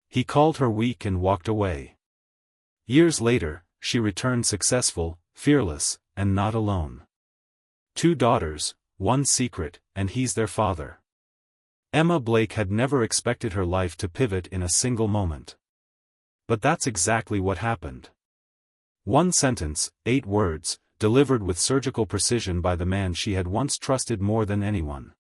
He called her weak and walked away. Years later, she returned successful, fearless, and not alone. 2 daughters, 1 secret, and he's their father. Emma Blake had never expected her life to pivot in a single moment. But that's exactly what happened. 1 sentence, 8 words, delivered with surgical precision by the man she had once trusted more than anyone.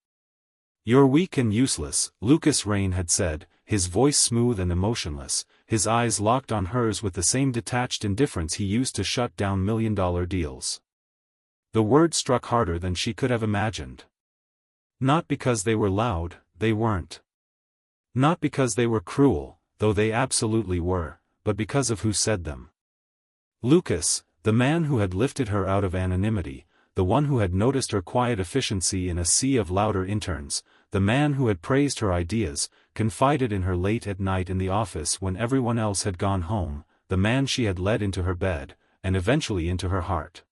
"You're weak and useless," Lucas Rain had said, his voice smooth and emotionless, his eyes locked on hers with the same detached indifference he used to shut down million-dollar deals. The words struck harder than she could have imagined. Not because they were loud, they weren't. Not because they were cruel, though they absolutely were, but because of who said them. Lucas, the man who had lifted her out of anonymity, the one who had noticed her quiet efficiency in a sea of louder interns, the man who had praised her ideas, confided in her late at night in the office when everyone else had gone home, the man she had led into her bed, and eventually into her heart.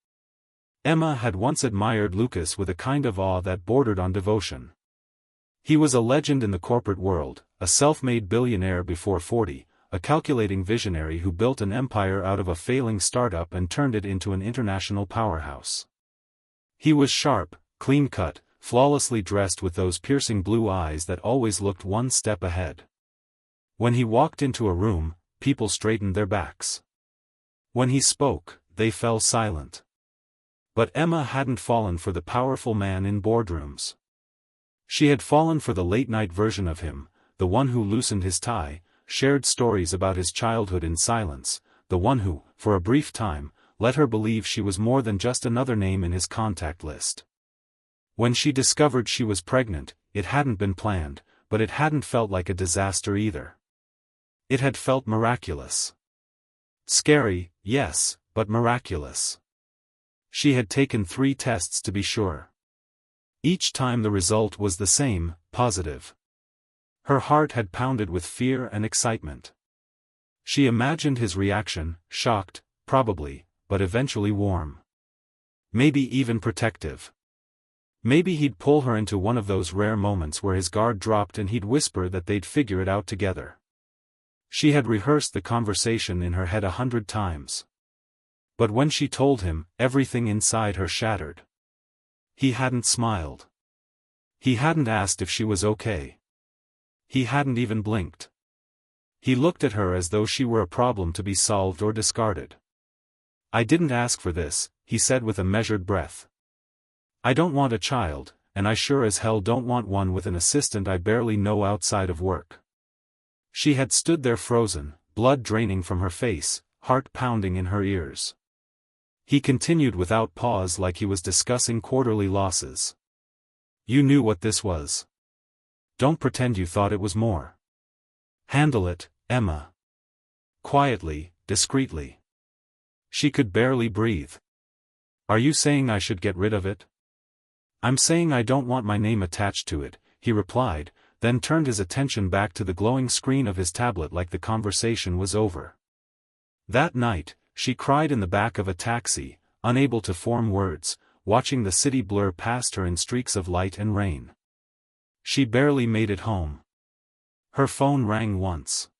Emma had once admired Lucas with a kind of awe that bordered on devotion. He was a legend in the corporate world, a self-made billionaire before 40, a calculating visionary who built an empire out of a failing startup and turned it into an international powerhouse. He was sharp, clean-cut, flawlessly dressed with those piercing blue eyes that always looked one step ahead. When he walked into a room, people straightened their backs. When he spoke, they fell silent. But Emma hadn't fallen for the powerful man in boardrooms. She had fallen for the late-night version of him, the one who loosened his tie, shared stories about his childhood in silence, the one who, for a brief time, let her believe she was more than just another name in his contact list. When she discovered she was pregnant, it hadn't been planned, but it hadn't felt like a disaster either. It had felt miraculous. Scary, yes, but miraculous. She had taken 3 tests to be sure. Each time the result was the same, positive. Her heart had pounded with fear and excitement. She imagined his reaction, shocked, probably, but eventually warm. Maybe even protective. Maybe he'd pull her into one of those rare moments where his guard dropped and he'd whisper that they'd figure it out together. She had rehearsed the conversation in her head 100 times. But when she told him, everything inside her shattered. He hadn't smiled. He hadn't asked if she was okay. He hadn't even blinked. He looked at her as though she were a problem to be solved or discarded. "I didn't ask for this," he said with a measured breath. "I don't want a child, and I sure as hell don't want one with an assistant I barely know outside of work." She had stood there frozen, blood draining from her face, heart pounding in her ears. He continued without pause like he was discussing quarterly losses. "You knew what this was. Don't pretend you thought it was more. Handle it, Emma." Quietly, discreetly. She could barely breathe. "Are you saying I should get rid of it?" "I'm saying I don't want my name attached to it," he replied, then turned his attention back to the glowing screen of his tablet like the conversation was over. That night, she cried in the back of a taxi, unable to form words, watching the city blur past her in streaks of light and rain. She barely made it home. Her phone rang once.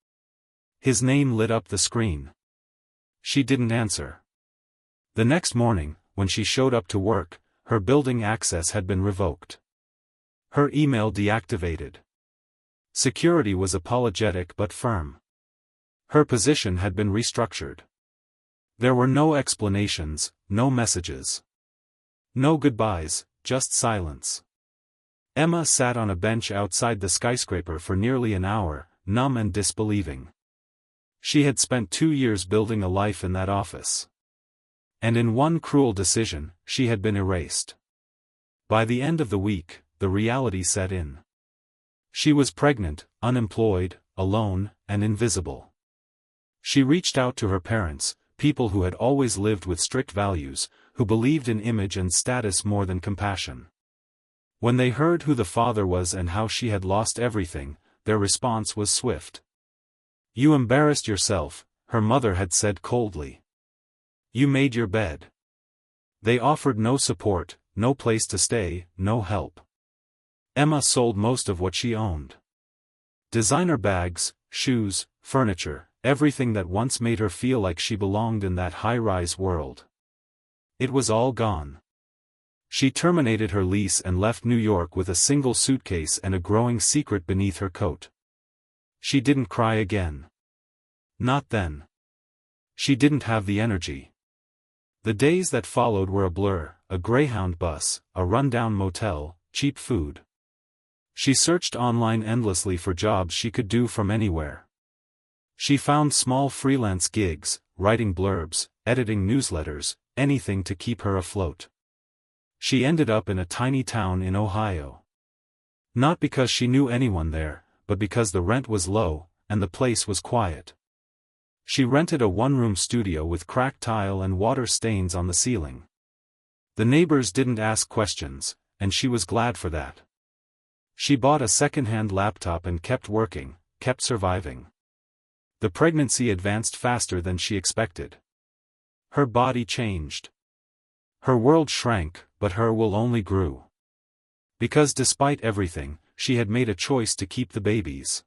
His name lit up the screen. She didn't answer. The next morning, when she showed up to work, her building access had been revoked. Her email deactivated. Security was apologetic but firm. Her position had been restructured. There were no explanations, no messages. No goodbyes, just silence. Emma sat on a bench outside the skyscraper for nearly an hour, numb and disbelieving. She had spent 2 years building a life in that office. And in one cruel decision, she had been erased. By the end of the week, the reality set in. She was pregnant, unemployed, alone, and invisible. She reached out to her parents, people who had always lived with strict values, who believed in image and status more than compassion. When they heard who the father was and how she had lost everything, their response was swift. "You embarrassed yourself," her mother had said coldly. "You made your bed." They offered no support, no place to stay, no help. Emma sold most of what she owned. Designer bags, shoes, furniture, everything that once made her feel like she belonged in that high-rise world. It was all gone. She terminated her lease and left New York with a single suitcase and a growing secret beneath her coat. She didn't cry again. Not then. She didn't have the energy. The days that followed were a blur: a Greyhound bus, a rundown motel, cheap food. She searched online endlessly for jobs she could do from anywhere. She found small freelance gigs, writing blurbs, editing newsletters, anything to keep her afloat. She ended up in a tiny town in Ohio. Not because she knew anyone there, but because the rent was low, and the place was quiet. She rented a one-room studio with cracked tile and water stains on the ceiling. The neighbors didn't ask questions, and she was glad for that. She bought a second-hand laptop and kept working, kept surviving. The pregnancy advanced faster than she expected. Her body changed. Her world shrank, but her will only grew. Because despite everything, she had made a choice to keep the babies.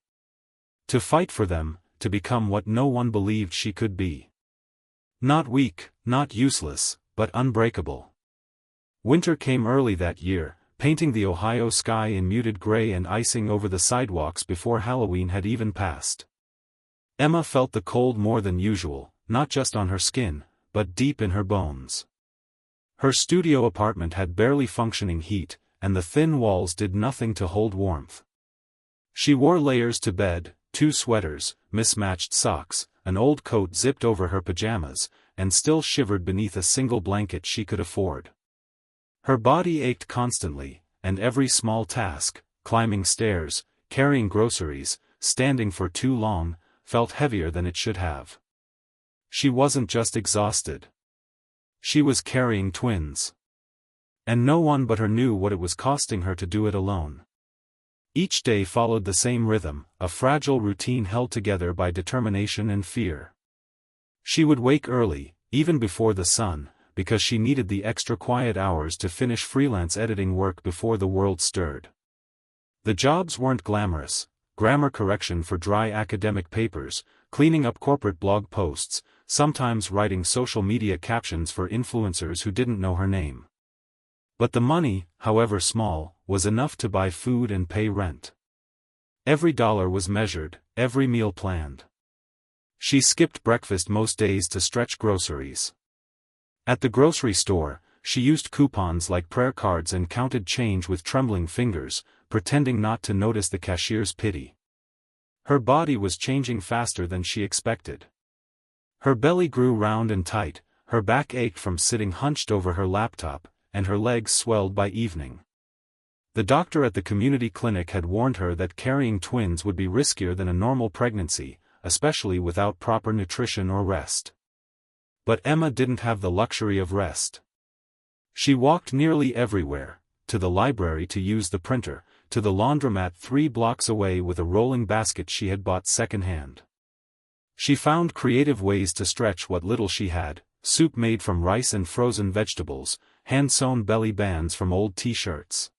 To fight for them, to become what no one believed she could be. Not weak, not useless, but unbreakable. Winter came early that year, painting the Ohio sky in muted gray and icing over the sidewalks before Halloween had even passed. Emma felt the cold more than usual, not just on her skin, but deep in her bones. Her studio apartment had barely functioning heat, and the thin walls did nothing to hold warmth. She wore layers to bed, 2 sweaters, mismatched socks, an old coat zipped over her pajamas, and still shivered beneath a single blanket she could afford. Her body ached constantly, and every small task, climbing stairs, carrying groceries, standing for too long, felt heavier than it should have. She wasn't just exhausted. She was carrying twins. And no one but her knew what it was costing her to do it alone. Each day followed the same rhythm, a fragile routine held together by determination and fear. She would wake early, even before the sun, because she needed the extra quiet hours to finish freelance editing work before the world stirred. The jobs weren't glamorous: grammar correction for dry academic papers, cleaning up corporate blog posts, sometimes writing social media captions for influencers who didn't know her name. But the money, however small, was enough to buy food and pay rent. Every dollar was measured, every meal planned. She skipped breakfast most days to stretch groceries. At the grocery store, she used coupons like prayer cards and counted change with trembling fingers, pretending not to notice the cashier's pity. Her body was changing faster than she expected. Her belly grew round and tight, her back ached from sitting hunched over her laptop, and her legs swelled by evening. The doctor at the community clinic had warned her that carrying twins would be riskier than a normal pregnancy, especially without proper nutrition or rest. But Emma didn't have the luxury of rest. She walked nearly everywhere, to the library to use the printer, to the laundromat 3 blocks away with a rolling basket she had bought secondhand. She found creative ways to stretch what little she had: soup made from rice and frozen vegetables, hand-sewn belly bands from old t-shirts.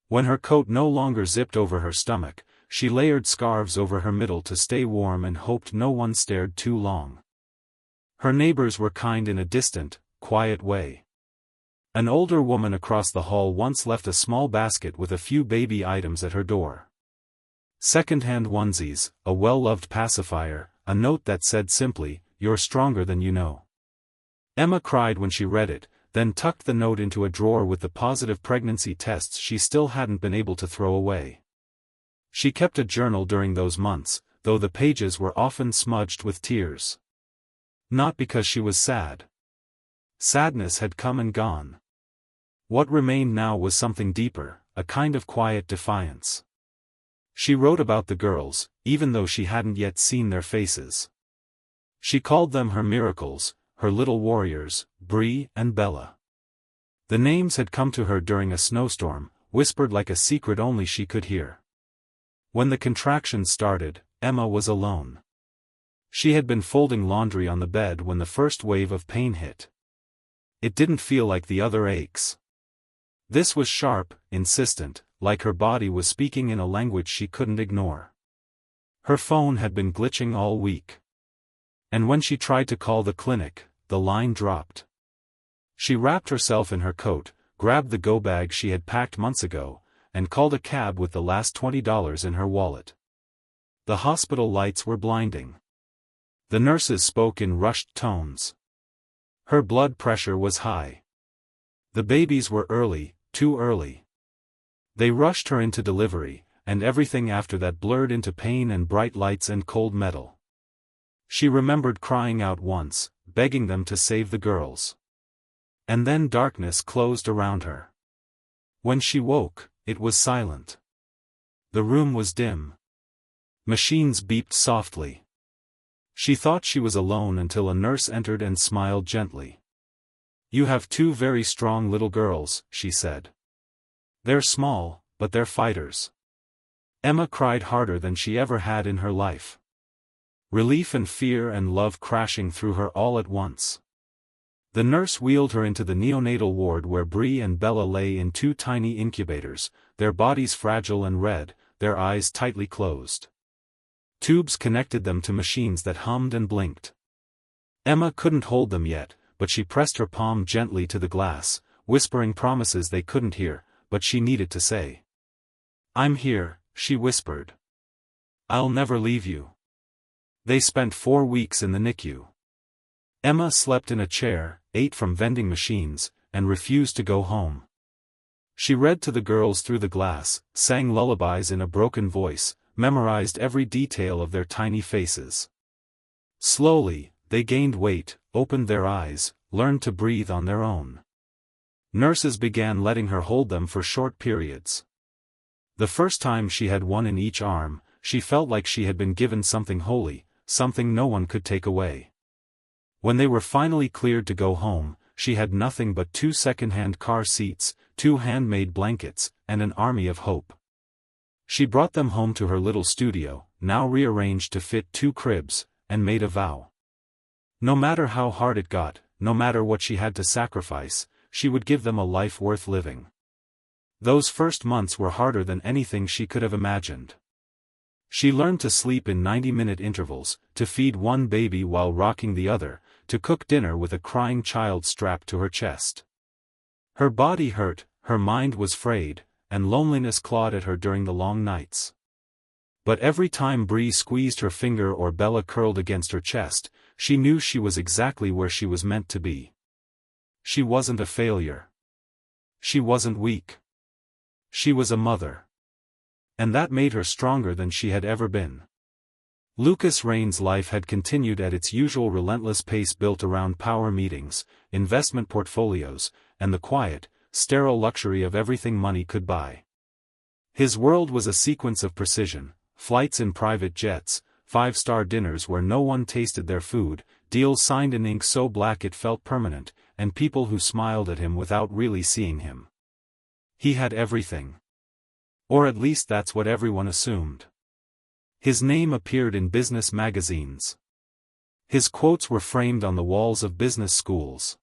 When her coat no longer zipped over her stomach, she layered scarves over her middle to stay warm and hoped no one stared too long. Her neighbors were kind in a distant, quiet way. An older woman across the hall once left a small basket with a few baby items at her door. Second-hand onesies, a well-loved pacifier, a note that said simply, "You're stronger than you know." Emma cried when she read it, then tucked the note into a drawer with the positive pregnancy tests she still hadn't been able to throw away. She kept a journal during those months, though the pages were often smudged with tears. Not because she was sad. Sadness had come and gone. What remained now was something deeper, a kind of quiet defiance. She wrote about the girls, even though she hadn't yet seen their faces. She called them her miracles, her little warriors, Bree and Bella. The names had come to her during a snowstorm, whispered like a secret only she could hear. When the contractions started, Emma was alone. She had been folding laundry on the bed when the first wave of pain hit. It didn't feel like the other aches. This was sharp, insistent, like her body was speaking in a language she couldn't ignore. Her phone had been glitching all week. And when she tried to call the clinic, the line dropped. She wrapped herself in her coat, grabbed the go-bag she had packed months ago, and called a cab with the last $20 in her wallet. The hospital lights were blinding. The nurses spoke in rushed tones. Her blood pressure was high. The babies were early, too early. They rushed her into delivery, and everything after that blurred into pain and bright lights and cold metal. She remembered crying out once, begging them to save the girls. And then darkness closed around her. When she woke, it was silent. The room was dim. Machines beeped softly. She thought she was alone until a nurse entered and smiled gently. "You have two very strong little girls," she said. "They're small, but they're fighters." Emma cried harder than she ever had in her life. Relief and fear and love crashing through her all at once. The nurse wheeled her into the neonatal ward where Bree and Bella lay in two tiny incubators, their bodies fragile and red, their eyes tightly closed. Tubes connected them to machines that hummed and blinked. Emma couldn't hold them yet, but she pressed her palm gently to the glass, whispering promises they couldn't hear, but she needed to say. "I'm here," she whispered. "I'll never leave you." They spent 4 weeks in the NICU. Emma slept in a chair, ate from vending machines, and refused to go home. She read to the girls through the glass, sang lullabies in a broken voice, memorized every detail of their tiny faces. Slowly, they gained weight, opened their eyes, learned to breathe on their own. Nurses began letting her hold them for short periods. The first time she had one in each arm, she felt like she had been given something holy, something no one could take away. When they were finally cleared to go home, she had nothing but 2 second-hand car seats, 2 handmade blankets, and an army of hope. She brought them home to her little studio, now rearranged to fit 2 cribs, and made a vow. No matter how hard it got, no matter what she had to sacrifice, she would give them a life worth living. Those first months were harder than anything she could have imagined. She learned to sleep in 90-minute intervals, to feed one baby while rocking the other, to cook dinner with a crying child strapped to her chest. Her body hurt, her mind was frayed, and loneliness clawed at her during the long nights. But every time Bree squeezed her finger or Bella curled against her chest, she knew she was exactly where she was meant to be. She wasn't a failure. She wasn't weak. She was a mother. And that made her stronger than she had ever been. Lucas Rain's life had continued at its usual relentless pace built around power meetings, investment portfolios, and the quiet, sterile luxury of everything money could buy. His world was a sequence of precision, flights in private jets, 5-star dinners where no one tasted their food, deals signed in ink so black it felt permanent, and people who smiled at him without really seeing him. He had everything. Or at least that's what everyone assumed. His name appeared in business magazines. His quotes were framed on the walls of business schools.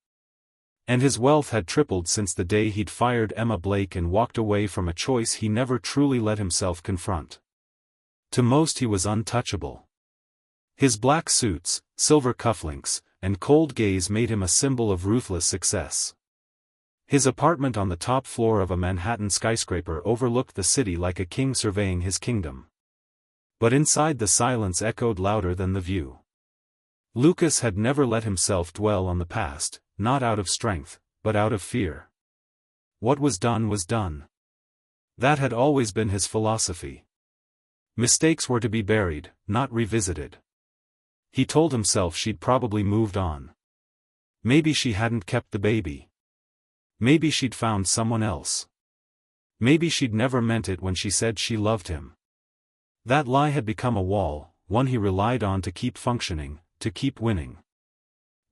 And his wealth had tripled since the day he'd fired Emma Blake and walked away from a choice he never truly let himself confront. To most he was untouchable. His black suits, silver cufflinks, and cold gaze made him a symbol of ruthless success. His apartment on the top floor of a Manhattan skyscraper overlooked the city like a king surveying his kingdom. But inside the silence echoed louder than the view. Lucas had never let himself dwell on the past, not out of strength, but out of fear. What was done was done. That had always been his philosophy. Mistakes were to be buried, not revisited. He told himself she'd probably moved on. Maybe she hadn't kept the baby. Maybe she'd found someone else. Maybe she'd never meant it when she said she loved him. That lie had become a wall, one he relied on to keep functioning, to keep winning.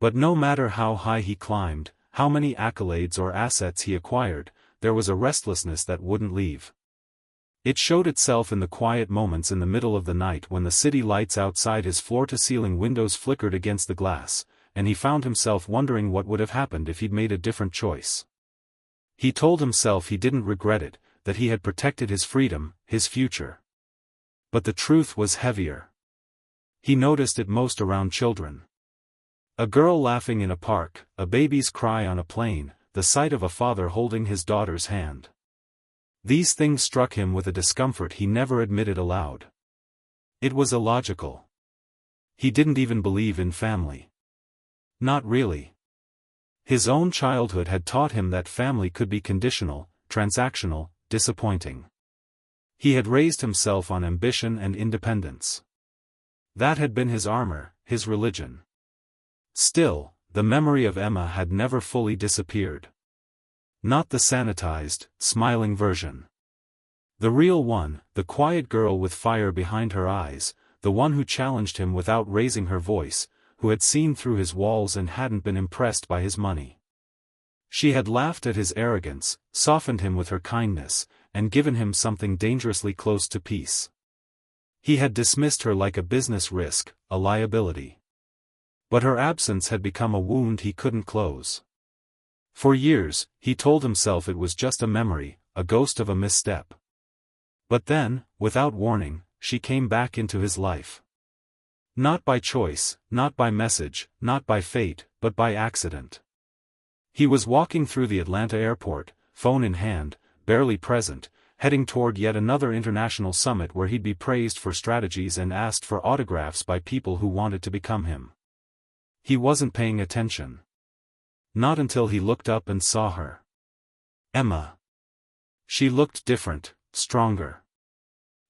But no matter how high he climbed, how many accolades or assets he acquired, there was a restlessness that wouldn't leave. It showed itself in the quiet moments in the middle of the night when the city lights outside his floor-to-ceiling windows flickered against the glass, and he found himself wondering what would have happened if he'd made a different choice. He told himself he didn't regret it, that he had protected his freedom, his future. But the truth was heavier. He noticed it most around children. A girl laughing in a park, a baby's cry on a plane, the sight of a father holding his daughter's hand. These things struck him with a discomfort he never admitted aloud. It was illogical. He didn't even believe in family. Not really. His own childhood had taught him that family could be conditional, transactional, disappointing. He had raised himself on ambition and independence. That had been his armor, his religion. Still, the memory of Emma had never fully disappeared. Not the sanitized, smiling version. The real one, the quiet girl with fire behind her eyes, the one who challenged him without raising her voice, who had seen through his walls and hadn't been impressed by his money. She had laughed at his arrogance, softened him with her kindness, and given him something dangerously close to peace. He had dismissed her like a business risk, a liability. But her absence had become a wound he couldn't close. For years, he told himself it was just a memory, a ghost of a misstep. But then, without warning, she came back into his life. Not by choice, not by message, not by fate, but by accident. He was walking through the Atlanta airport, phone in hand, barely present, heading toward yet another international summit where he'd be praised for strategies and asked for autographs by people who wanted to become him. He wasn't paying attention. Not until he looked up and saw her. Emma. She looked different, stronger.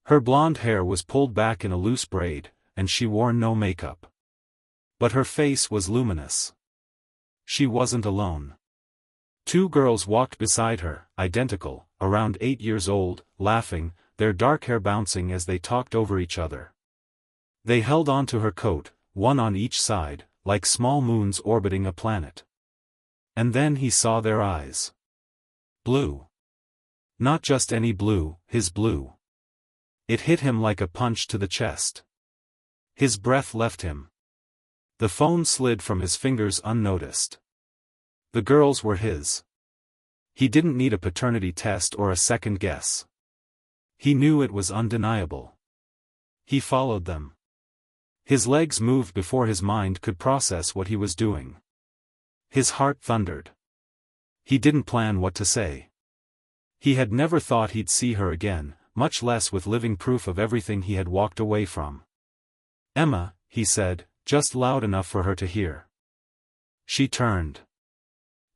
Her blonde hair was pulled back in a loose braid, and she wore no makeup. But her face was luminous. She wasn't alone. Two girls walked beside her, identical, around 8 years old, laughing, their dark hair bouncing as they talked over each other. They held on to her coat, one on each side, like small moons orbiting a planet. And then he saw their eyes. Blue. Not just any blue, his blue. It hit him like a punch to the chest. His breath left him. The phone slid from his fingers unnoticed. The girls were his. He didn't need a paternity test or a second guess. He knew it was undeniable. He followed them. His legs moved before his mind could process what he was doing. His heart thundered. He didn't plan what to say. He had never thought he'd see her again, much less with living proof of everything he had walked away from. "Emma," he said, just loud enough for her to hear. She turned.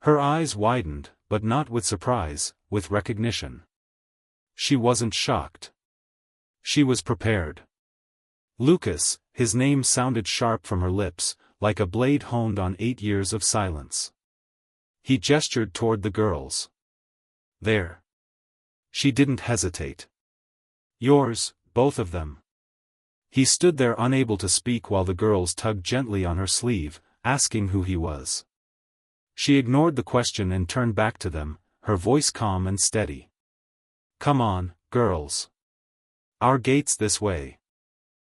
Her eyes widened, but not with surprise, with recognition. She wasn't shocked. She was prepared. Lucas, his name sounded sharp from her lips, like a blade honed on 8 years of silence. He gestured toward the girls. "There." She didn't hesitate. "Yours, both of them." He stood there unable to speak while the girls tugged gently on her sleeve, asking who he was. She ignored the question and turned back to them, her voice calm and steady. "Come on, girls. Our gate's this way."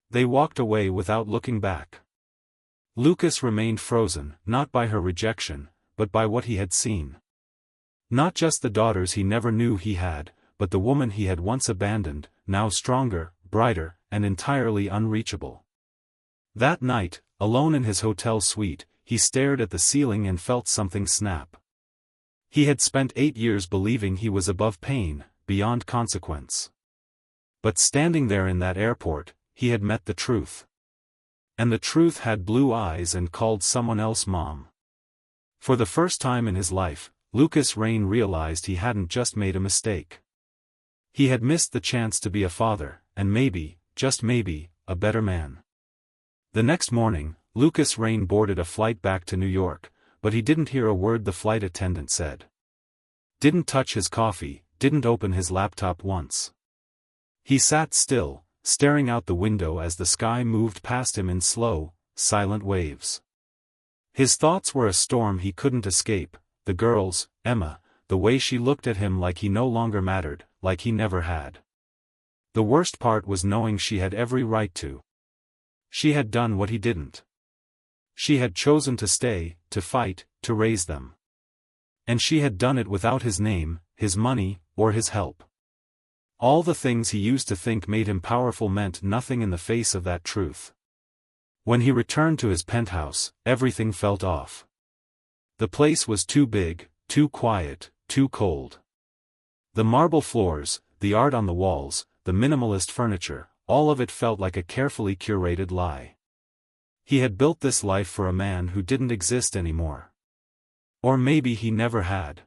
They walked away without looking back. Lucas remained frozen, not by her rejection, but by what he had seen. Not just the daughters he never knew he had, but the woman he had once abandoned, now stronger, brighter, and entirely unreachable. That night, alone in his hotel suite, he stared at the ceiling and felt something snap. He had spent 8 years believing he was above pain, beyond consequence. But standing there in that airport, he had met the truth. And the truth had blue eyes and called someone else mom. For the first time in his life, Lucas Rain realized he hadn't just made a mistake. He had missed the chance to be a father, and maybe, just maybe, a better man. The next morning, Lucas Rain boarded a flight back to New York, but he didn't hear a word the flight attendant said. Didn't touch his coffee, didn't open his laptop once. He sat still, staring out the window as the sky moved past him in slow, silent waves. His thoughts were a storm he couldn't escape, the girls, Emma, the way she looked at him like he no longer mattered, like he never had. The worst part was knowing she had every right to. She had done what he didn't. She had chosen to stay, to fight, to raise them. And she had done it without his name, his money, or his help. All the things he used to think made him powerful meant nothing in the face of that truth. When he returned to his penthouse, everything felt off. The place was too big, too quiet, too cold. The marble floors, the art on the walls, the minimalist furniture, all of it felt like a carefully curated lie. He had built this life for a man who didn't exist anymore. Or maybe he never had.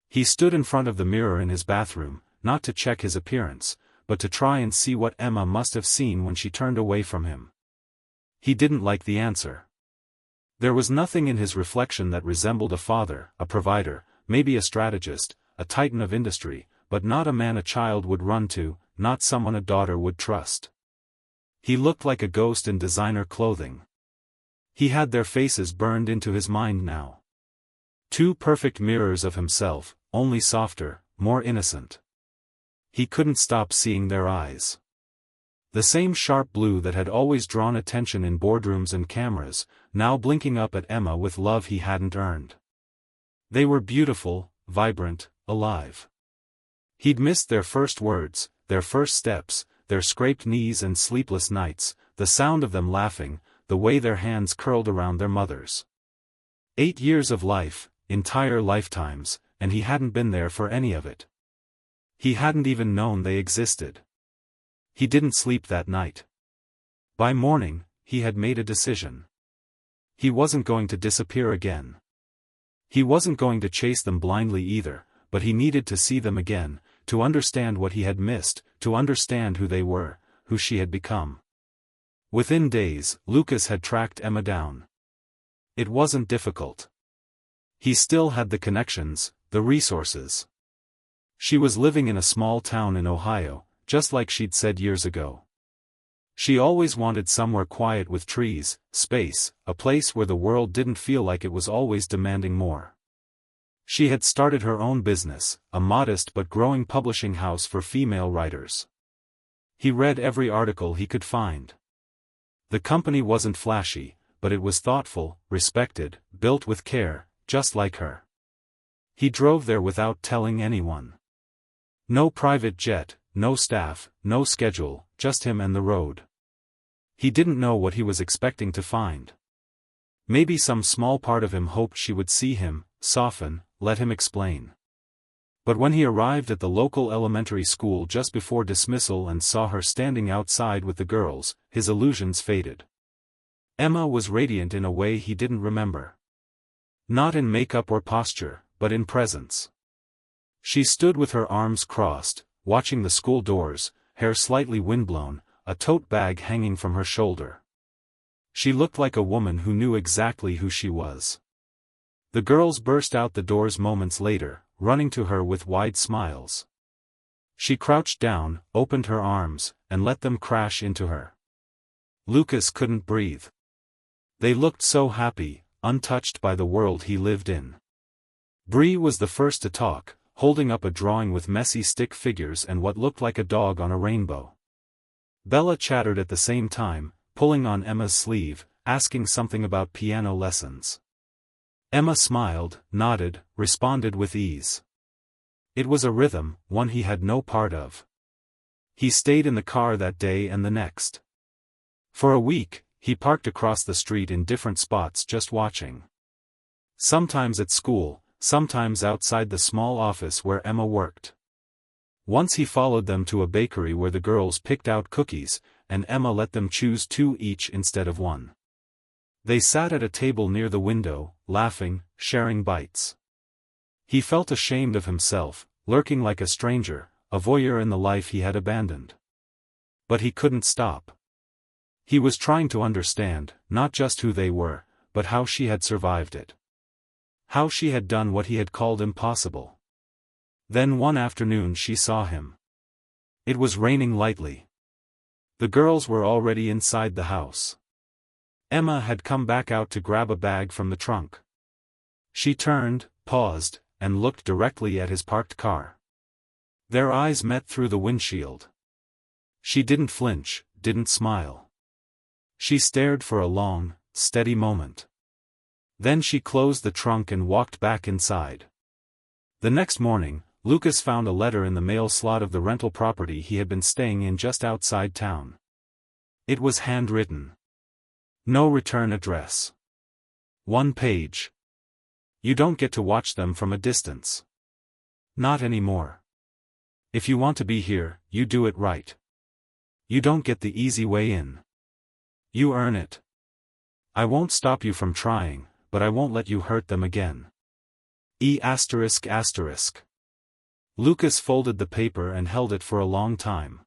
He stood in front of the mirror in his bathroom, not to check his appearance, but to try and see what Emma must have seen when she turned away from him. He didn't like the answer. There was nothing in his reflection that resembled a father, a provider, maybe a strategist, a titan of industry, but not a man a child would run to, not someone a daughter would trust. He looked like a ghost in designer clothing. He had their faces burned into his mind now. Two perfect mirrors of himself, only softer, more innocent. He couldn't stop seeing their eyes. The same sharp blue that had always drawn attention in boardrooms and cameras, now blinking up at Emma with love he hadn't earned. They were beautiful, vibrant, alive. He'd missed their first words, their first steps, their scraped knees and sleepless nights, the sound of them laughing, the way their hands curled around their mothers. 8 years of life, entire lifetimes, and he hadn't been there for any of it. He hadn't even known they existed. He didn't sleep that night. By morning, he had made a decision. He wasn't going to disappear again. He wasn't going to chase them blindly either, but he needed to see them again, to understand what he had missed, to understand who they were, who she had become. Within days, Lucas had tracked Emma down. It wasn't difficult. He still had the connections, the resources. She was living in a small town in Ohio, just like she'd said years ago. She always wanted somewhere quiet with trees, space, a place where the world didn't feel like it was always demanding more. She had started her own business, a modest but growing publishing house for female writers. He read every article he could find. The company wasn't flashy, but it was thoughtful, respected, built with care, just like her. He drove there without telling anyone. No private jet, no staff, no schedule, just him and the road. He didn't know what he was expecting to find. Maybe some small part of him hoped she would see him, soften, let him explain. But when he arrived at the local elementary school just before dismissal and saw her standing outside with the girls, his illusions faded. Emma was radiant in a way he didn't remember. Not in makeup or posture, but in presence. She stood with her arms crossed, watching the school doors, hair slightly windblown, a tote bag hanging from her shoulder. She looked like a woman who knew exactly who she was. The girls burst out the doors moments later, running to her with wide smiles. She crouched down, opened her arms, and let them crash into her. Lucas couldn't breathe. They looked so happy, untouched by the world he lived in. Bree was the first to talk, holding up a drawing with messy stick figures and what looked like a dog on a rainbow. Bella chattered at the same time, pulling on Emma's sleeve, asking something about piano lessons. Emma smiled, nodded, responded with ease. It was a rhythm, one he had no part of. He stayed in the car that day and the next. For a week, he parked across the street in different spots just watching. Sometimes at school, sometimes outside the small office where Emma worked. Once he followed them to a bakery where the girls picked out cookies, and Emma let them choose 2 each instead of 1. They sat at a table near the window, laughing, sharing bites. He felt ashamed of himself, lurking like a stranger, a voyeur in the life he had abandoned. But he couldn't stop. He was trying to understand, not just who they were, but how she had survived it. How she had done what he had called impossible. Then one afternoon she saw him. It was raining lightly. The girls were already inside the house. Emma had come back out to grab a bag from the trunk. She turned, paused, and looked directly at his parked car. Their eyes met through the windshield. She didn't flinch, didn't smile. She stared for a long, steady moment. Then she closed the trunk and walked back inside. The next morning, Lucas found a letter in the mail slot of the rental property he had been staying in just outside town. It was handwritten. No return address. One page. You don't get to watch them from a distance. Not anymore. If you want to be here, you do it right. You don't get the easy way in. You earn it. I won't stop you from trying, but I won't let you hurt them again. E*****. Lucas folded the paper and held it for a long time.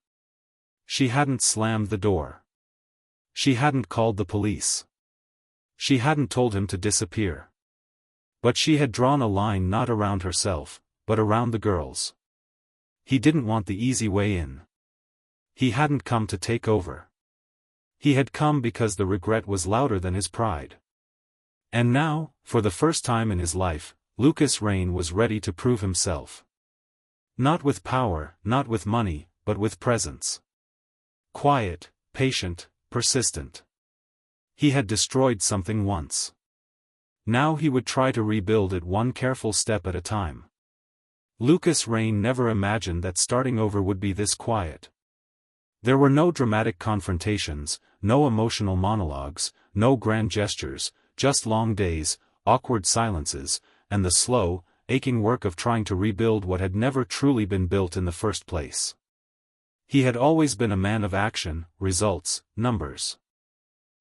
She hadn't slammed the door. She hadn't called the police. She hadn't told him to disappear. But she had drawn a line not around herself, but around the girls. He didn't want the easy way in. He hadn't come to take over. He had come because the regret was louder than his pride. And now, for the first time in his life, Lucas Rain was ready to prove himself. Not with power, not with money, but with presence. Quiet, patient, persistent. He had destroyed something once. Now he would try to rebuild it one careful step at a time. Lucas Rain never imagined that starting over would be this quiet. There were no dramatic confrontations, no emotional monologues, no grand gestures, just long days, awkward silences, and the slow, aching work of trying to rebuild what had never truly been built in the first place. He had always been a man of action, results, numbers.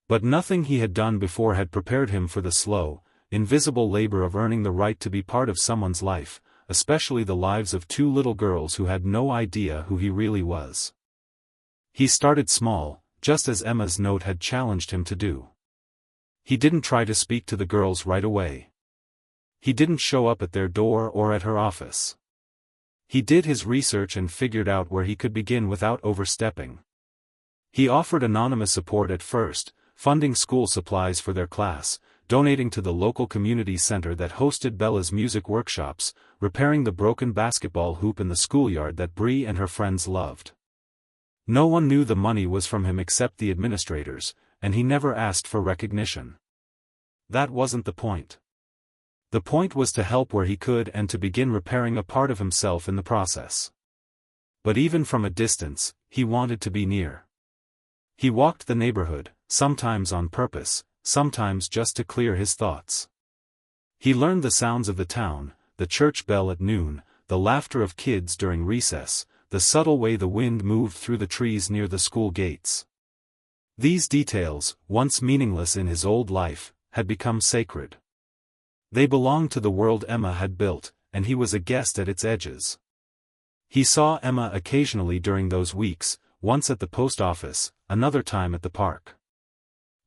But nothing he had done before had prepared him for the slow, invisible labor of earning the right to be part of someone's life, especially the lives of two little girls who had no idea who he really was. He started small, just as Emma's note had challenged him to do. He didn't try to speak to the girls right away. He didn't show up at their door or at her office. He did his research and figured out where he could begin without overstepping. He offered anonymous support at first, funding school supplies for their class, donating to the local community center that hosted Bella's music workshops, repairing the broken basketball hoop in the schoolyard that Bree and her friends loved. No one knew the money was from him except the administrators, and he never asked for recognition. That wasn't the point. The point was to help where he could and to begin repairing a part of himself in the process. But even from a distance, he wanted to be near. He walked the neighborhood, sometimes on purpose, sometimes just to clear his thoughts. He learned the sounds of the town, the church bell at noon, the laughter of kids during recess, the subtle way the wind moved through the trees near the school gates. These details, once meaningless in his old life, had become sacred. They belonged to the world Emma had built, and he was a guest at its edges. He saw Emma occasionally during those weeks, once at the post office, another time at the park.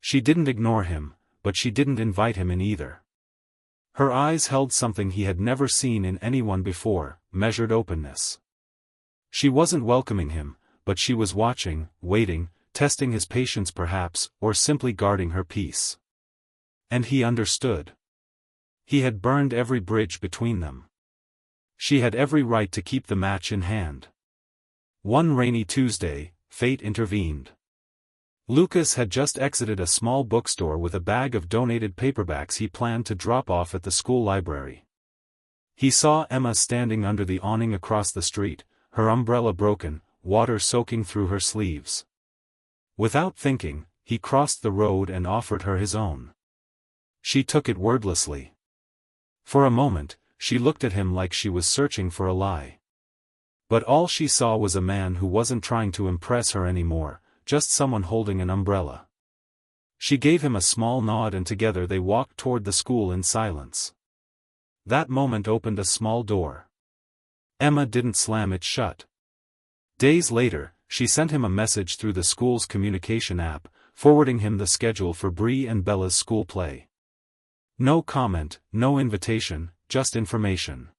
She didn't ignore him, but she didn't invite him in either. Her eyes held something he had never seen in anyone before, measured openness. She wasn't welcoming him, but she was watching, waiting, testing his patience perhaps, or simply guarding her peace. And he understood. He had burned every bridge between them. She had every right to keep the match in hand. One rainy Tuesday, fate intervened. Lucas had just exited a small bookstore with a bag of donated paperbacks he planned to drop off at the school library. He saw Emma standing under the awning across the street, her umbrella broken, water soaking through her sleeves. Without thinking, he crossed the road and offered her his own. She took it wordlessly. For a moment, she looked at him like she was searching for a lie. But all she saw was a man who wasn't trying to impress her anymore, just someone holding an umbrella. She gave him a small nod and together they walked toward the school in silence. That moment opened a small door. Emma didn't slam it shut. Days later, she sent him a message through the school's communication app, forwarding him the schedule for Bree and Bella's school play. No comment, no invitation, just information.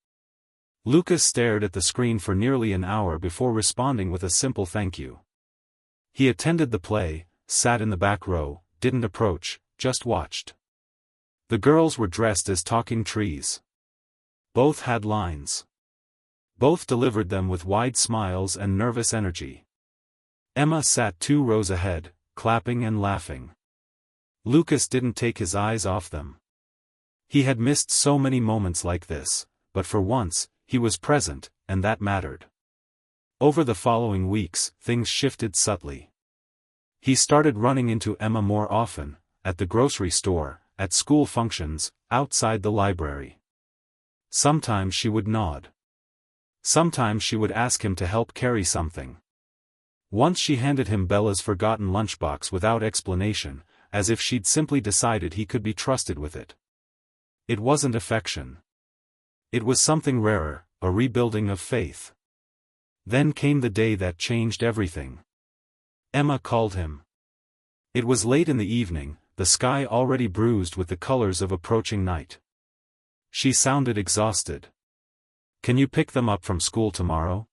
Lucas stared at the screen for nearly an hour before responding with a simple thank you. He attended the play, sat in the back row, didn't approach, just watched. The girls were dressed as talking trees. Both had lines. Both delivered them with wide smiles and nervous energy. Emma sat 2 rows ahead, clapping and laughing. Lucas didn't take his eyes off them. He had missed so many moments like this, but for once, he was present, and that mattered. Over the following weeks, things shifted subtly. He started running into Emma more often, at the grocery store, at school functions, outside the library. Sometimes she would nod. Sometimes she would ask him to help carry something. Once she handed him Bella's forgotten lunchbox without explanation, as if she'd simply decided he could be trusted with it. It wasn't affection. It was something rarer, a rebuilding of faith. Then came the day that changed everything. Emma called him. It was late in the evening, the sky already bruised with the colors of approaching night. She sounded exhausted. "Can you pick them up from school tomorrow?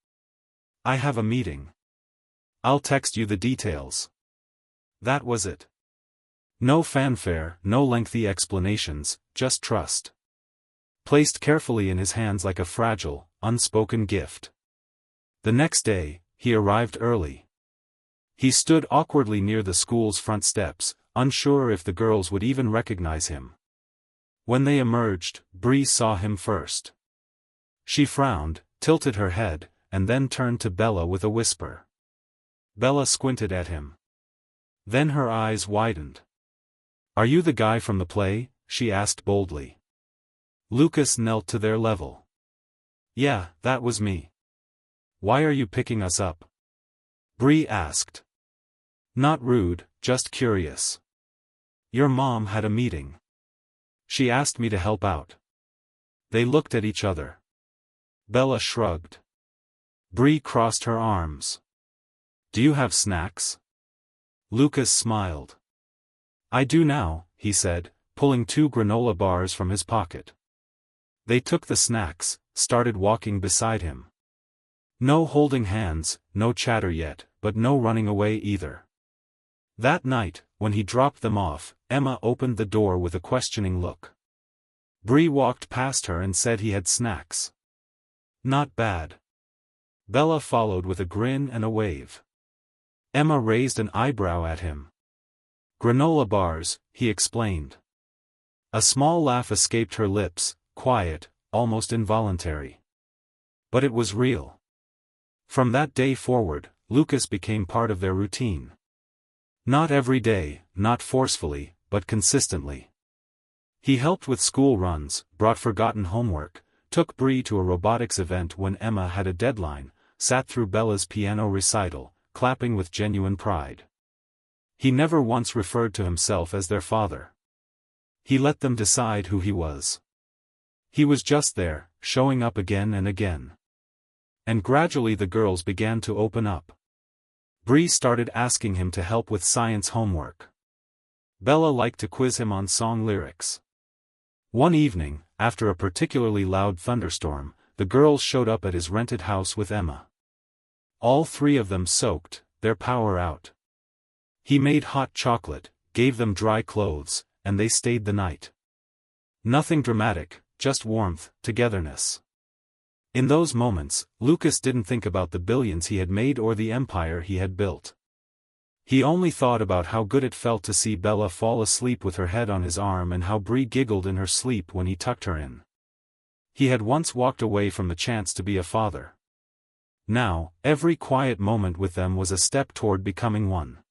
I have a meeting. I'll text you the details." That was it. No fanfare, no lengthy explanations, just trust. Placed carefully in his hands like a fragile, unspoken gift. The next day, he arrived early. He stood awkwardly near the school's front steps, unsure if the girls would even recognize him. When they emerged, Bree saw him first. She frowned, tilted her head, and then turned to Bella with a whisper. Bella squinted at him. Then her eyes widened. "Are you the guy from the play?" she asked boldly. Lucas knelt to their level. "Yeah, that was me." "Why are you picking us up?" Bree asked. "Not rude, just curious. Your mom had a meeting. She asked me to help out." They looked at each other. Bella shrugged. Bree crossed her arms. "Do you have snacks?" Lucas smiled. "I do now," he said, pulling 2 granola bars from his pocket. They took the snacks, started walking beside him. No holding hands, no chatter yet, but no running away either. That night, when he dropped them off, Emma opened the door with a questioning look. Bree walked past her and said he had snacks. "Not bad." Bella followed with a grin and a wave. Emma raised an eyebrow at him. "Granola bars," he explained. A small laugh escaped her lips, quiet, almost involuntary. But it was real. From that day forward, Lucas became part of their routine. Not every day, not forcefully, but consistently. He helped with school runs, brought forgotten homework, took Bree to a robotics event when Emma had a deadline, sat through Bella's piano recital, clapping with genuine pride. He never once referred to himself as their father. He let them decide who he was. He was just there, showing up again and again. And gradually the girls began to open up. Bree started asking him to help with science homework. Bella liked to quiz him on song lyrics. One evening, after a particularly loud thunderstorm, the girls showed up at his rented house with Emma. All 3 of them soaked, their power out. He made hot chocolate, gave them dry clothes, and they stayed the night. Nothing dramatic, just warmth, togetherness. In those moments, Lucas didn't think about the billions he had made or the empire he had built. He only thought about how good it felt to see Bella fall asleep with her head on his arm and how Bree giggled in her sleep when he tucked her in. He had once walked away from the chance to be a father. Now, every quiet moment with them was a step toward becoming one.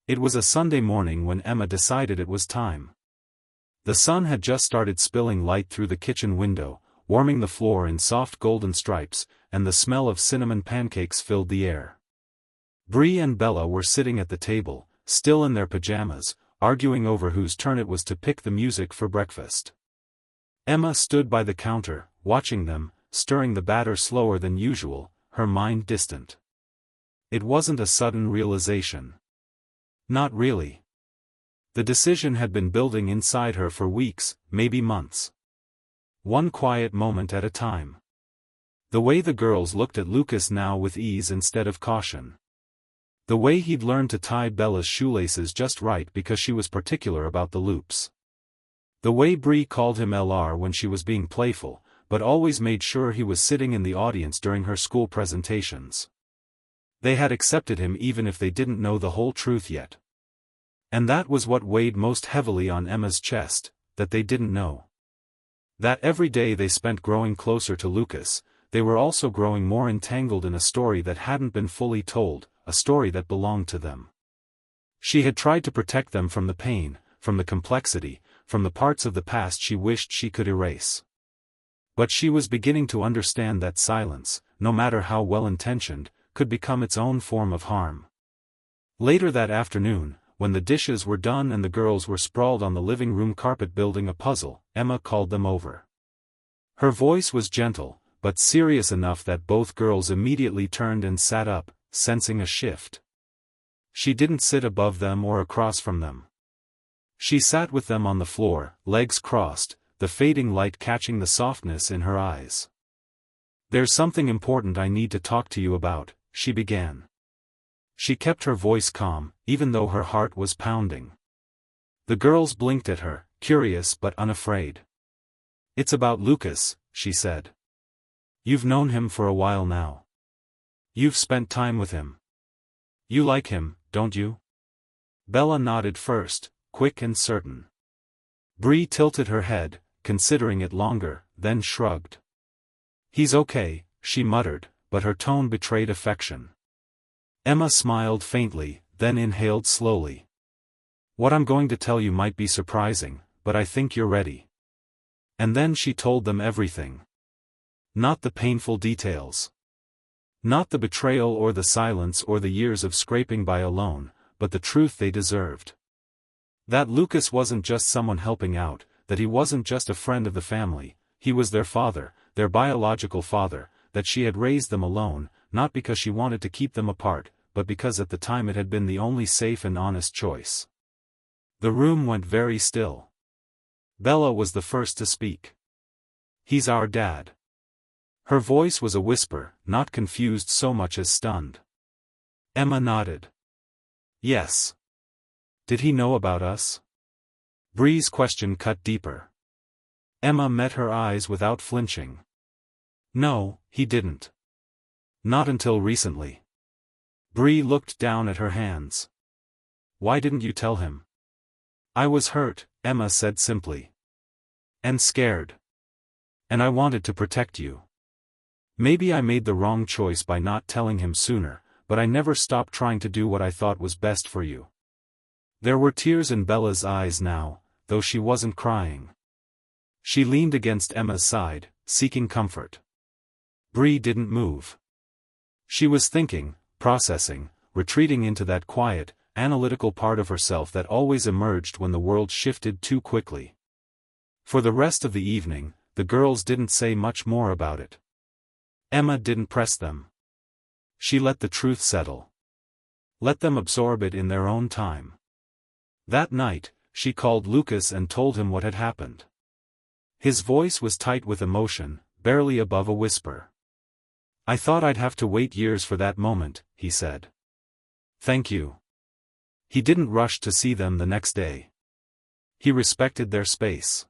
It was a Sunday morning when Emma decided it was time. The sun had just started spilling light through the kitchen window, warming the floor in soft golden stripes, and the smell of cinnamon pancakes filled the air. Bree and Bella were sitting at the table, still in their pajamas, arguing over whose turn it was to pick the music for breakfast. Emma stood by the counter, watching them, stirring the batter slower than usual, her mind distant. It wasn't a sudden realization. Not really. The decision had been building inside her for weeks, maybe months. One quiet moment at a time. The way the girls looked at Lucas now with ease instead of caution. The way he'd learned to tie Bella's shoelaces just right because she was particular about the loops. The way Bree called him LR when she was being playful, but always made sure he was sitting in the audience during her school presentations. They had accepted him even if they didn't know the whole truth yet. And that was what weighed most heavily on Emma's chest, that they didn't know. That every day they spent growing closer to Lucas, they were also growing more entangled in a story that hadn't been fully told, a story that belonged to them. She had tried to protect them from the pain, from the complexity, from the parts of the past she wished she could erase. But she was beginning to understand that silence, no matter how well-intentioned, could become its own form of harm. Later that afternoon, when the dishes were done and the girls were sprawled on the living room carpet building a puzzle, Emma called them over. Her voice was gentle, but serious enough that both girls immediately turned and sat up, sensing a shift. She didn't sit above them or across from them. She sat with them on the floor, legs crossed, the fading light catching the softness in her eyes. "There's something important I need to talk to you about," she began. She kept her voice calm, even though her heart was pounding. The girls blinked at her, curious but unafraid. "It's about Lucas," she said. "You've known him for a while now. You've spent time with him. You like him, don't you?" Bella nodded first, quick and certain. Bree tilted her head, considering it longer, then shrugged. "He's okay," she muttered, but her tone betrayed affection. Emma smiled faintly, then inhaled slowly. "What I'm going to tell you might be surprising, but I think you're ready." And then she told them everything. Not the painful details. Not the betrayal or the silence or the years of scraping by alone, but the truth they deserved. That Lucas wasn't just someone helping out, that he wasn't just a friend of the family, he was their father, their biological father, that she had raised them alone, not because she wanted to keep them apart, but because at the time it had been the only safe and honest choice. The room went very still. Bella was the first to speak. "He's our dad." Her voice was a whisper, not confused so much as stunned. Emma nodded. "Yes." "Did he know about us?" Bree's question cut deeper. Emma met her eyes without flinching. "No, he didn't. Not until recently." Bree looked down at her hands. "Why didn't you tell him?" "I was hurt," Emma said simply. "And scared. And I wanted to protect you. Maybe I made the wrong choice by not telling him sooner, but I never stopped trying to do what I thought was best for you." There were tears in Bella's eyes now, though she wasn't crying. She leaned against Emma's side, seeking comfort. Bree didn't move. She was thinking, processing, retreating into that quiet, analytical part of herself that always emerged when the world shifted too quickly. For the rest of the evening, the girls didn't say much more about it. Emma didn't press them. She let the truth settle. Let them absorb it in their own time. That night, she called Lucas and told him what had happened. His voice was tight with emotion, barely above a whisper. "I thought I'd have to wait years for that moment," he said. "Thank you." He didn't rush to see them the next day. He respected their space.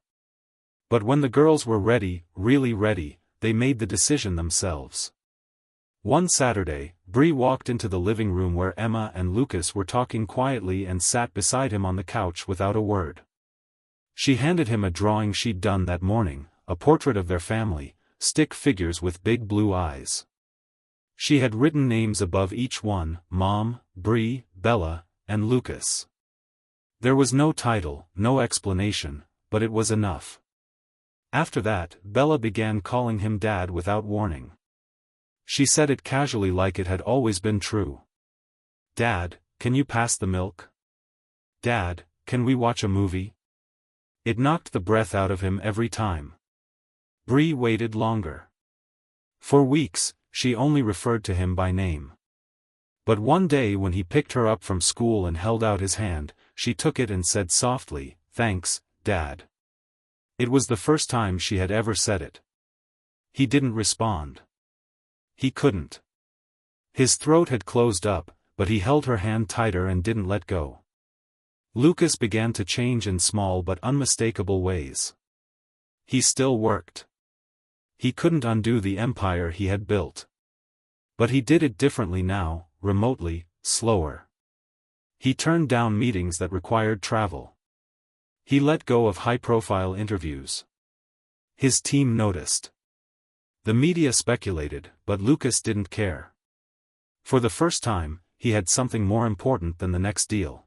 But when the girls were ready, really ready, they made the decision themselves. One Saturday, Bree walked into the living room where Emma and Lucas were talking quietly and sat beside him on the couch without a word. She handed him a drawing she'd done that morning, a portrait of their family, stick figures with big blue eyes. She had written names above each one: Mom, Bree, Bella, and Lucas. There was no title, no explanation, but it was enough. After that, Bella began calling him Dad without warning. She said it casually like it had always been true. "Dad, can you pass the milk? Dad, can we watch a movie?" It knocked the breath out of him every time. Bree waited longer. For weeks, she only referred to him by name. But one day when he picked her up from school and held out his hand, she took it and said softly, "Thanks, Dad." It was the first time she had ever said it. He didn't respond. He couldn't. His throat had closed up, but he held her hand tighter and didn't let go. Lucas began to change in small but unmistakable ways. He still worked. He couldn't undo the empire he had built. But he did it differently now, remotely, slower. He turned down meetings that required travel. He let go of high-profile interviews. His team noticed. The media speculated, but Lucas didn't care. For the first time, he had something more important than the next deal.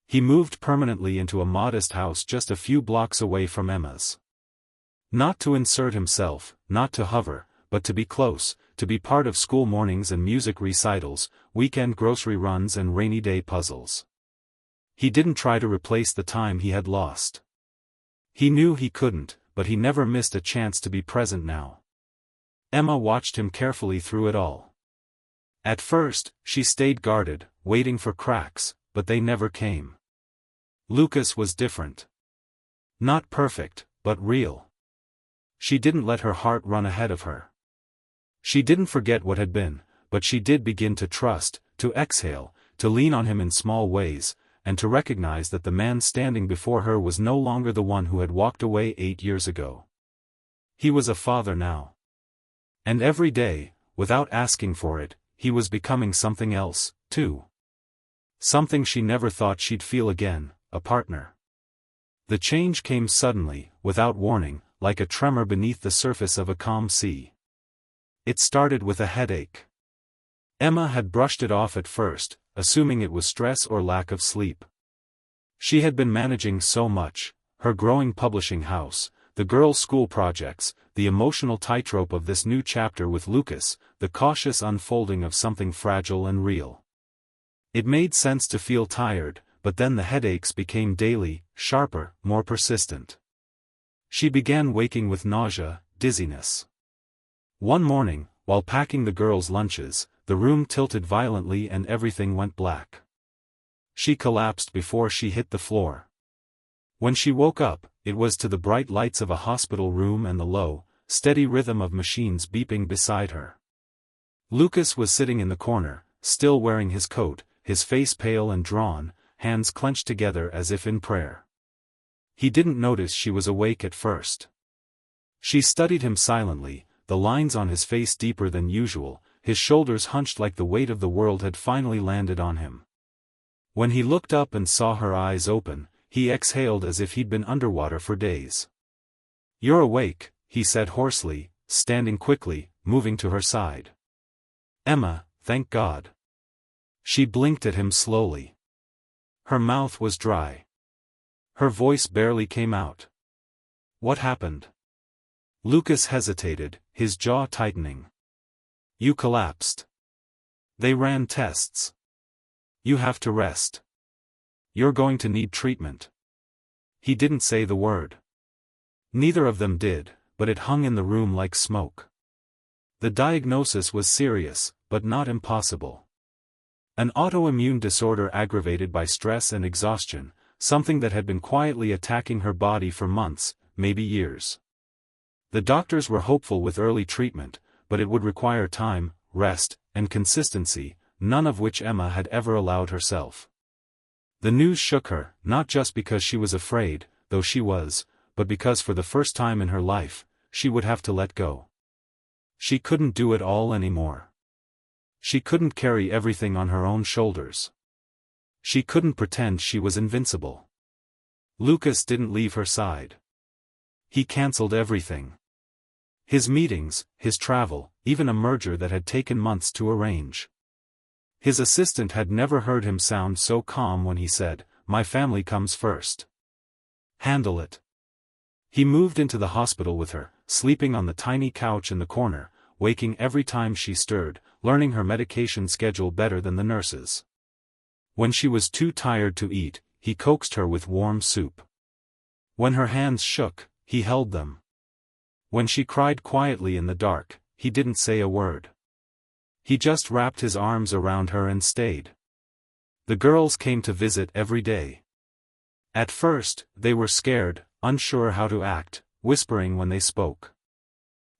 He moved permanently into a modest house just a few blocks away from Emma's. Not to insert himself, not to hover, but to be close, to be part of school mornings and music recitals, weekend grocery runs and rainy day puzzles. He didn't try to replace the time he had lost. He knew he couldn't, but he never missed a chance to be present now. Emma watched him carefully through it all. At first, she stayed guarded, waiting for cracks, but they never came. Lucas was different. Not perfect, but real. She didn't let her heart run ahead of her. She didn't forget what had been, but she did begin to trust, to exhale, to lean on him in small ways, and to recognize that the man standing before her was no longer the one who had walked away 8 years ago. He was a father now. And every day, without asking for it, he was becoming something else, too. Something she never thought she'd feel again, a partner. The change came suddenly, without warning, like a tremor beneath the surface of a calm sea. It started with a headache. Emma had brushed it off at first, assuming it was stress or lack of sleep. She had been managing so much, her growing publishing house, the girls' school projects, the emotional tightrope of this new chapter with Lucas, the cautious unfolding of something fragile and real. It made sense to feel tired, but then the headaches became daily, sharper, more persistent. She began waking with nausea, dizziness. One morning, while packing the girls' lunches, the room tilted violently and everything went black. She collapsed before she hit the floor. When she woke up, it was to the bright lights of a hospital room and the low, steady rhythm of machines beeping beside her. Lucas was sitting in the corner, still wearing his coat, his face pale and drawn, hands clenched together as if in prayer. He didn't notice she was awake at first. She studied him silently, the lines on his face deeper than usual, his shoulders hunched like the weight of the world had finally landed on him. When he looked up and saw her eyes open, he exhaled as if he'd been underwater for days. "You're awake," he said hoarsely, standing quickly, moving to her side. "Emma, thank God." She blinked at him slowly. Her mouth was dry. Her voice barely came out. "What happened?" Lucas hesitated, his jaw tightening. "You collapsed. They ran tests. You have to rest. You're going to need treatment." He didn't say the word. Neither of them did, but it hung in the room like smoke. The diagnosis was serious, but not impossible. An autoimmune disorder aggravated by stress and exhaustion, something that had been quietly attacking her body for months, maybe years. The doctors were hopeful with early treatment, but it would require time, rest, and consistency, none of which Emma had ever allowed herself. The news shook her, not just because she was afraid, though she was, but because for the first time in her life, she would have to let go. She couldn't do it all anymore. She couldn't carry everything on her own shoulders. She couldn't pretend she was invincible. Lucas didn't leave her side. He cancelled everything. His meetings, his travel, even a merger that had taken months to arrange. His assistant had never heard him sound so calm when he said, "My family comes first. Handle it." He moved into the hospital with her, sleeping on the tiny couch in the corner, waking every time she stirred, learning her medication schedule better than the nurses. When she was too tired to eat, he coaxed her with warm soup. When her hands shook, he held them. When she cried quietly in the dark, he didn't say a word. He just wrapped his arms around her and stayed. The girls came to visit every day. At first, they were scared, unsure how to act, whispering when they spoke.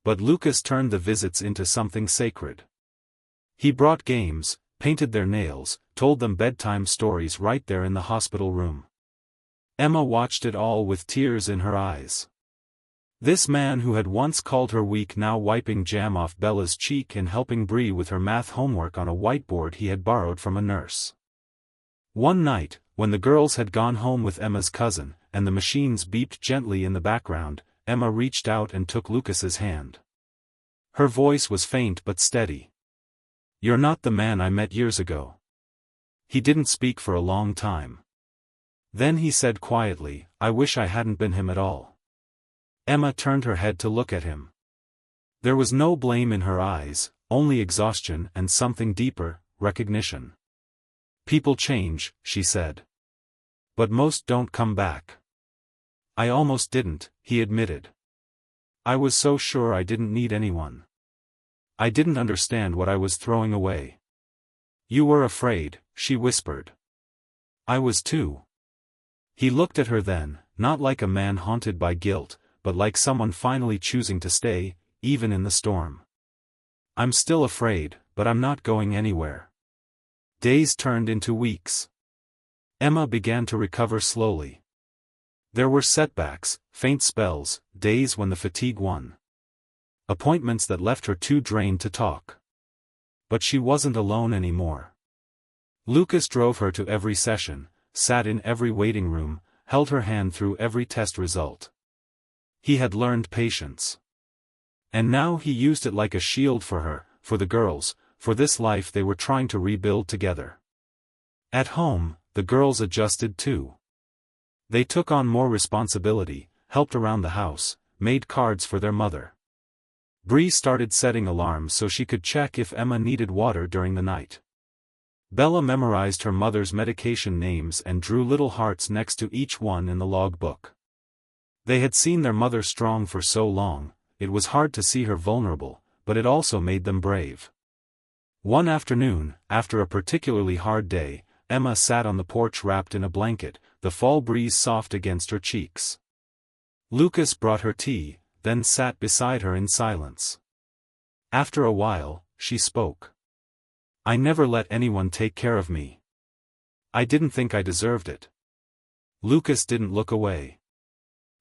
But Lucas turned the visits into something sacred. He brought games, painted their nails, told them bedtime stories right there in the hospital room. Emma watched it all with tears in her eyes. This man who had once called her weak now wiping jam off Bella's cheek and helping Bree with her math homework on a whiteboard he had borrowed from a nurse. One night, when the girls had gone home with Emma's cousin, and the machines beeped gently in the background, Emma reached out and took Lucas's hand. Her voice was faint but steady. "You're not the man I met years ago." He didn't speak for a long time. Then he said quietly, "I wish I hadn't been him at all." Emma turned her head to look at him. There was no blame in her eyes, only exhaustion and something deeper, recognition. "People change," she said. "But most don't come back." "I almost didn't," he admitted. "I was so sure I didn't need anyone. I didn't understand what I was throwing away." "You were afraid," she whispered. "I was too." He looked at her then, not like a man haunted by guilt, but like someone finally choosing to stay, even in the storm. "I'm still afraid, but I'm not going anywhere." Days turned into weeks. Emma began to recover slowly. There were setbacks, faint spells, days when the fatigue won. Appointments that left her too drained to talk. But she wasn't alone anymore. Lucas drove her to every session, sat in every waiting room, held her hand through every test result. He had learned patience. And now he used it like a shield for her, for the girls, for this life they were trying to rebuild together. At home, the girls adjusted too. They took on more responsibility, helped around the house, made cards for their mother. Bree started setting alarms so she could check if Emma needed water during the night. Bella memorized her mother's medication names and drew little hearts next to each one in the logbook. They had seen their mother strong for so long, it was hard to see her vulnerable, but it also made them brave. One afternoon, after a particularly hard day, Emma sat on the porch wrapped in a blanket, the fall breeze soft against her cheeks. Lucas brought her tea, then sat beside her in silence. After a while, she spoke. "I never let anyone take care of me. I didn't think I deserved it." Lucas didn't look away.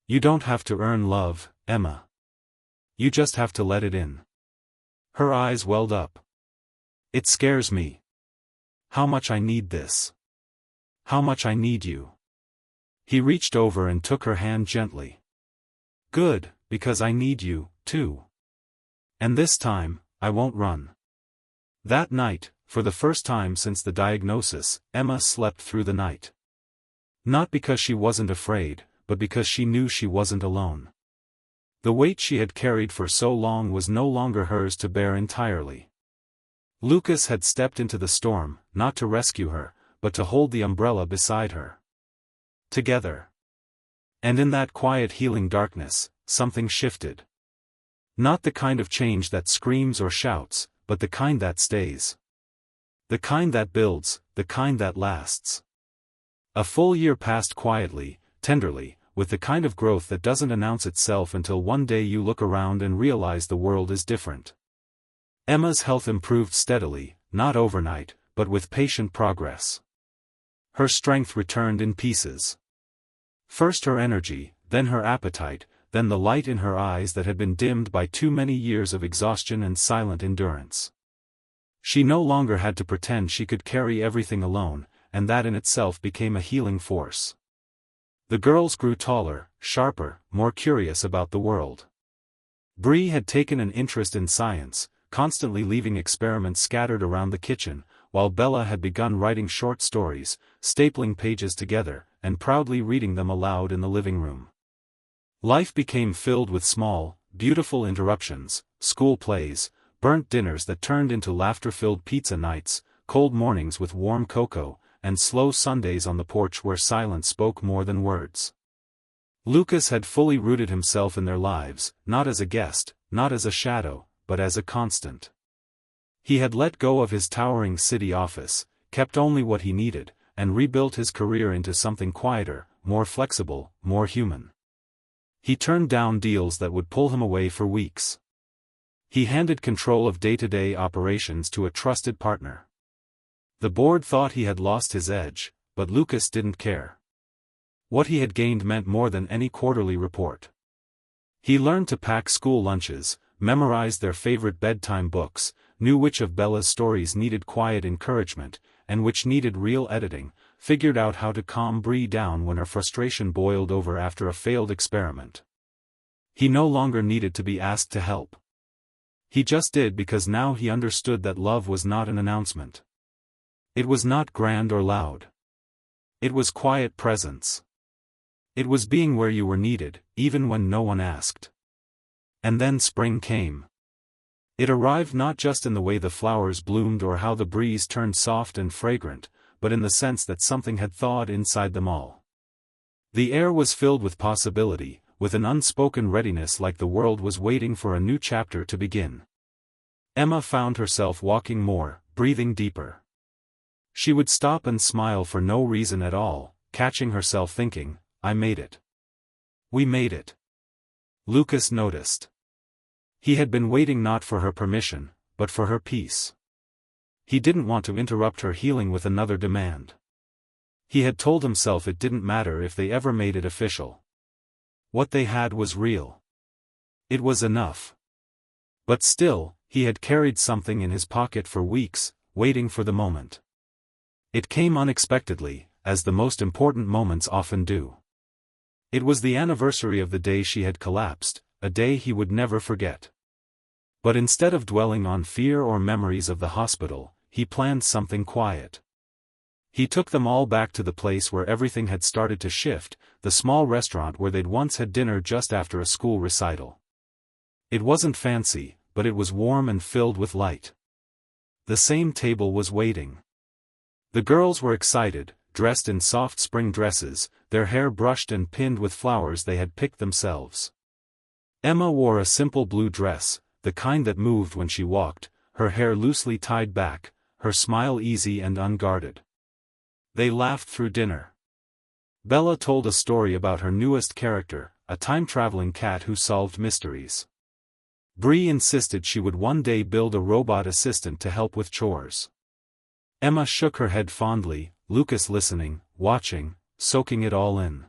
"You don't have to earn love, Emma. You just have to let it in." Her eyes welled up. "It scares me. How much I need this. How much I need you." He reached over and took her hand gently. "Good, because I need you, too. And this time, I won't run." That night, for the first time since the diagnosis, Emma slept through the night. Not because she wasn't afraid, but because she knew she wasn't alone. The weight she had carried for so long was no longer hers to bear entirely. Lucas had stepped into the storm, not to rescue her, but to hold the umbrella beside her. Together. And in that quiet healing darkness, something shifted. Not the kind of change that screams or shouts, but the kind that stays. The kind that builds, the kind that lasts. A full year passed quietly, tenderly, with the kind of growth that doesn't announce itself until one day you look around and realize the world is different. Emma's health improved steadily, not overnight, but with patient progress. Her strength returned in pieces. First her energy, then her appetite, then the light in her eyes that had been dimmed by too many years of exhaustion and silent endurance. She no longer had to pretend she could carry everything alone, and that in itself became a healing force. The girls grew taller, sharper, more curious about the world. Bree had taken an interest in science, constantly leaving experiments scattered around the kitchen, while Bella had begun writing short stories, stapling pages together, and proudly reading them aloud in the living room. Life became filled with small, beautiful interruptions, school plays, burnt dinners that turned into laughter-filled pizza nights, cold mornings with warm cocoa, and slow Sundays on the porch where silence spoke more than words. Lucas had fully rooted himself in their lives, not as a guest, not as a shadow, but as a constant. He had let go of his towering city office, kept only what he needed, and rebuilt his career into something quieter, more flexible, more human. He turned down deals that would pull him away for weeks. He handed control of day-to-day operations to a trusted partner. The board thought he had lost his edge, but Lucas didn't care. What he had gained meant more than any quarterly report. He learned to pack school lunches, memorized their favorite bedtime books, knew which of Bella's stories needed quiet encouragement, and which needed real editing, figured out how to calm Bree down when her frustration boiled over after a failed experiment. He no longer needed to be asked to help. He just did because now he understood that love was not an announcement. It was not grand or loud. It was quiet presence. It was being where you were needed, even when no one asked. And then spring came. It arrived not just in the way the flowers bloomed or how the breeze turned soft and fragrant, but in the sense that something had thawed inside them all. The air was filled with possibility, with an unspoken readiness, like the world was waiting for a new chapter to begin. Emma found herself walking more, breathing deeper. She would stop and smile for no reason at all, catching herself thinking, I made it. We made it. Lucas noticed. He had been waiting not for her permission, but for her peace. He didn't want to interrupt her healing with another demand. He had told himself it didn't matter if they ever made it official. What they had was real. It was enough. But still, he had carried something in his pocket for weeks, waiting for the moment. It came unexpectedly, as the most important moments often do. It was the anniversary of the day she had collapsed, a day he would never forget. But instead of dwelling on fear or memories of the hospital, he planned something quiet. He took them all back to the place where everything had started to shift, the small restaurant where they'd once had dinner just after a school recital. It wasn't fancy, but it was warm and filled with light. The same table was waiting. The girls were excited, dressed in soft spring dresses, their hair brushed and pinned with flowers they had picked themselves. Emma wore a simple blue dress, the kind that moved when she walked, her hair loosely tied back, her smile easy and unguarded. They laughed through dinner. Bella told a story about her newest character, a time-traveling cat who solved mysteries. Bree insisted she would one day build a robot assistant to help with chores. Emma shook her head fondly, Lucas listening, watching, soaking it all in.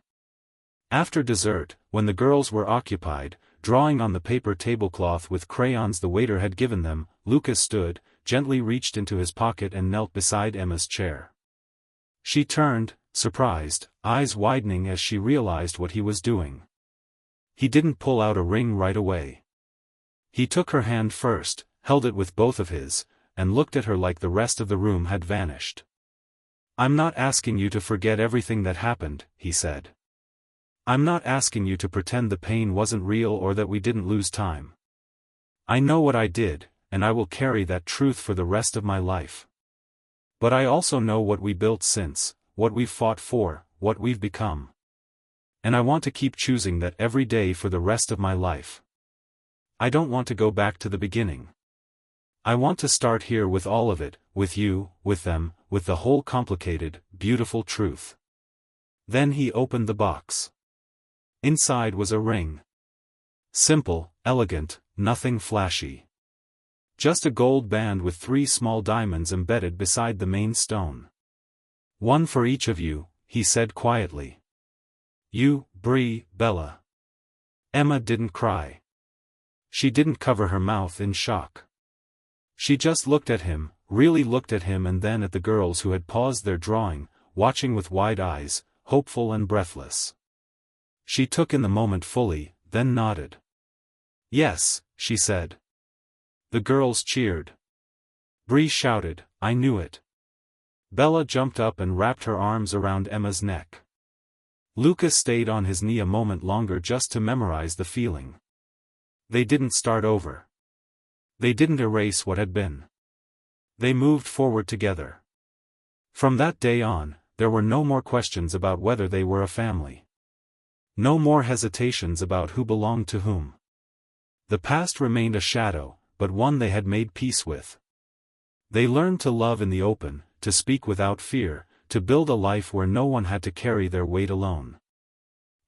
After dessert, when the girls were occupied, drawing on the paper tablecloth with crayons the waiter had given them, Lucas stood, gently reached into his pocket and knelt beside Emma's chair. She turned, surprised, eyes widening as she realized what he was doing. He didn't pull out a ring right away. He took her hand first, held it with both of his, and looked at her like the rest of the room had vanished. I'm not asking you to forget everything that happened, he said. I'm not asking you to pretend the pain wasn't real or that we didn't lose time. I know what I did, and I will carry that truth for the rest of my life. But I also know what we built since, what we've fought for, what we've become. And I want to keep choosing that every day for the rest of my life. I don't want to go back to the beginning. I want to start here with all of it, with you, with them, with the whole complicated, beautiful truth. Then he opened the box. Inside was a ring. Simple, elegant, nothing flashy. Just a gold band with 3 small diamonds embedded beside the main stone. One for each of you, he said quietly. You, Bree, Bella. Emma didn't cry. She didn't cover her mouth in shock. She just looked at him, really looked at him, and then at the girls who had paused their drawing, watching with wide eyes, hopeful and breathless. She took in the moment fully, then nodded. Yes, she said. The girls cheered. Bree shouted, I knew it. Bella jumped up and wrapped her arms around Emma's neck. Lucas stayed on his knee a moment longer just to memorize the feeling. They didn't start over. They didn't erase what had been. They moved forward together. From that day on, there were no more questions about whether they were a family. No more hesitations about who belonged to whom. The past remained a shadow, but one they had made peace with. They learned to love in the open, to speak without fear, to build a life where no one had to carry their weight alone.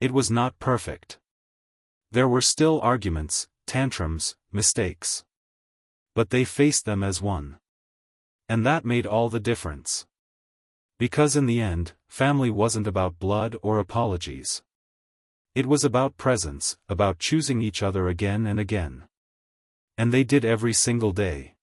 It was not perfect. There were still arguments, tantrums, mistakes. But they faced them as one. And that made all the difference. Because in the end, family wasn't about blood or apologies. It was about presence, about choosing each other again and again. And they did every single day.